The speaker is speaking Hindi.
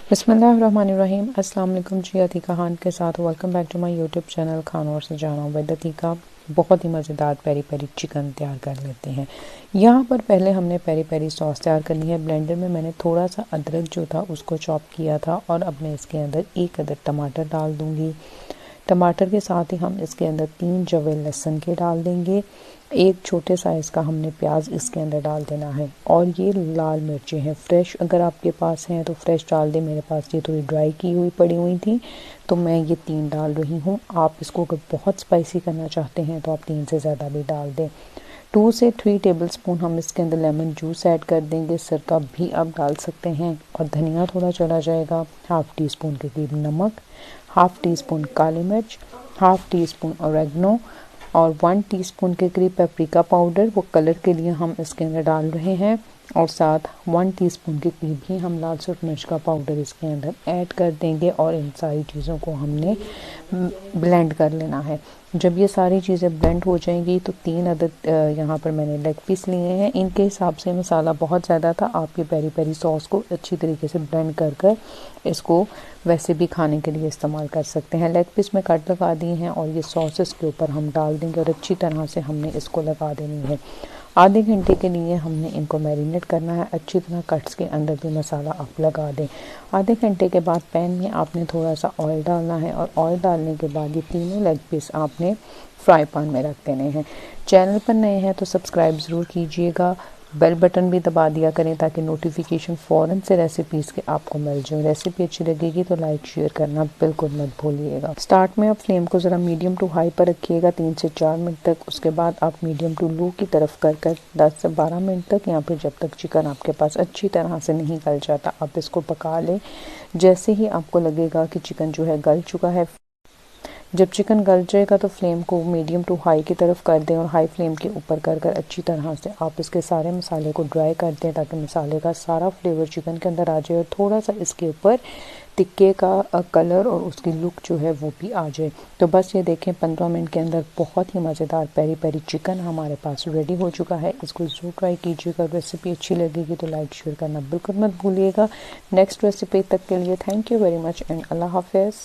बिस्मिल्लाहिर्रहमानिर्रहीम। अस्सलाम वालेकुम जी, अतीका खान के साथ welcome back to my YouTube channel खानों से जाना विद अतीका। बहुत ही मज़ेदार पेरी पेरी चिकन तैयार कर लेते हैं। यहाँ पर पहले हमने पेरी पेरी सॉस तैयार करनी है। ब्लेंडर में मैंने थोड़ा सा अदरक जो था उसको चॉप किया था और अब मैं इसके अंदर एक अदर टमाटर डाल दूँगी। टमाटर के साथ ही हम इसके अंदर 3 जवे लहसुन के डाल देंगे। एक छोटे साइज़ का हमने प्याज इसके अंदर डाल देना है और ये लाल मिर्चें हैं फ्रेश, अगर आपके पास हैं तो फ्रेश डाल दें। मेरे पास ये थोड़ी ड्राई की हुई पड़ी हुई थी तो मैं ये 3 डाल रही हूँ। आप इसको अगर बहुत स्पाइसी करना चाहते हैं तो आप 3 से ज़्यादा भी डाल दें। 2 से 3 टेबलस्पून हम इसके अंदर लेमन जूस ऐड कर देंगे। सिरका भी आप डाल सकते हैं और धनिया थोड़ा चला जाएगा। हाफ़ टी स्पून के करीब नमक, हाफ़ टी स्पून काली मिर्च, हाफ़ टी स्पून ऑरेगनो और 1 टीस्पून के करीब पेपरिका पाउडर, वो कलर के लिए हम इसके अंदर डाल रहे हैं। और साथ 1 टीस्पून के करीब ही हम लाल सुर्ख मिर्च का पाउडर इसके अंदर ऐड कर देंगे और इन सारी चीज़ों को हमने ब्लेंड कर लेना है। जब ये सारी चीज़ें ब्लेंड हो जाएंगी तो 3 अदद यहाँ पर मैंने लेग पीस लिए हैं। इनके हिसाब से मसाला बहुत ज़्यादा था। आप ये पेरी पेरी सॉस को अच्छी तरीके से ब्लेंड कर कर इसको वैसे भी खाने के लिए इस्तेमाल कर सकते हैं। लेग पीस में कट लगा दिए हैं और ये सॉस इसके ऊपर हम डाल देंगे और अच्छी तरह से हमने इसको लगा देनी है। आधे घंटे के लिए हमने इनको मैरिनेट करना है। अच्छी तरह कट्स के अंदर भी मसाला आप लगा दें। आधे घंटे के बाद पैन में आपने थोड़ा सा ऑयल डालना है और ऑयल डालने के बाद ये तीनों लेग पीस आपने फ्राई पैन में रख देने हैं। चैनल पर नए हैं तो सब्सक्राइब ज़रूर कीजिएगा, बेल बटन भी दबा दिया करें ताकि नोटिफिकेशन फ़ौरन से रेसिपीज़ के आपको मिल जाए। रेसिपी अच्छी लगेगी तो लाइक शेयर करना बिल्कुल मत भूलिएगा। स्टार्ट में आप फ्लेम को ज़रा मीडियम टू हाई पर रखिएगा 3 से 4 मिनट तक। उसके बाद आप मीडियम टू लो की तरफ कर 10 से 12 मिनट तक या फिर जब तक चिकन आपके पास अच्छी तरह से नहीं गल जाता आप इसको पका लें। जैसे ही आपको लगेगा कि चिकन जो है गल चुका है, जब चिकन गल जाएगा तो फ्लेम को मीडियम टू हाई की तरफ कर दें और हाई फ्लेम के ऊपर कर अच्छी तरह से आप इसके सारे मसाले को ड्राई कर दें ताकि मसाले का सारा फ्लेवर चिकन के अंदर आ जाए और थोड़ा सा इसके ऊपर टिक्के का कलर और उसकी लुक जो है वो भी आ जाए। तो बस ये देखें 15 मिनट के अंदर बहुत ही मज़ेदार पेरी पेरी चिकन हमारे पास रेडी हो चुका है। इसको ज़रूर ट्राई कीजिएगा। रेसिपी अच्छी लगेगी तो लाइक शेयर करना बिल्कुल मत भूलिएगा। नेक्स्ट रेसिपी तक के लिए thank you very much and अल्लाह हाफ़िज़।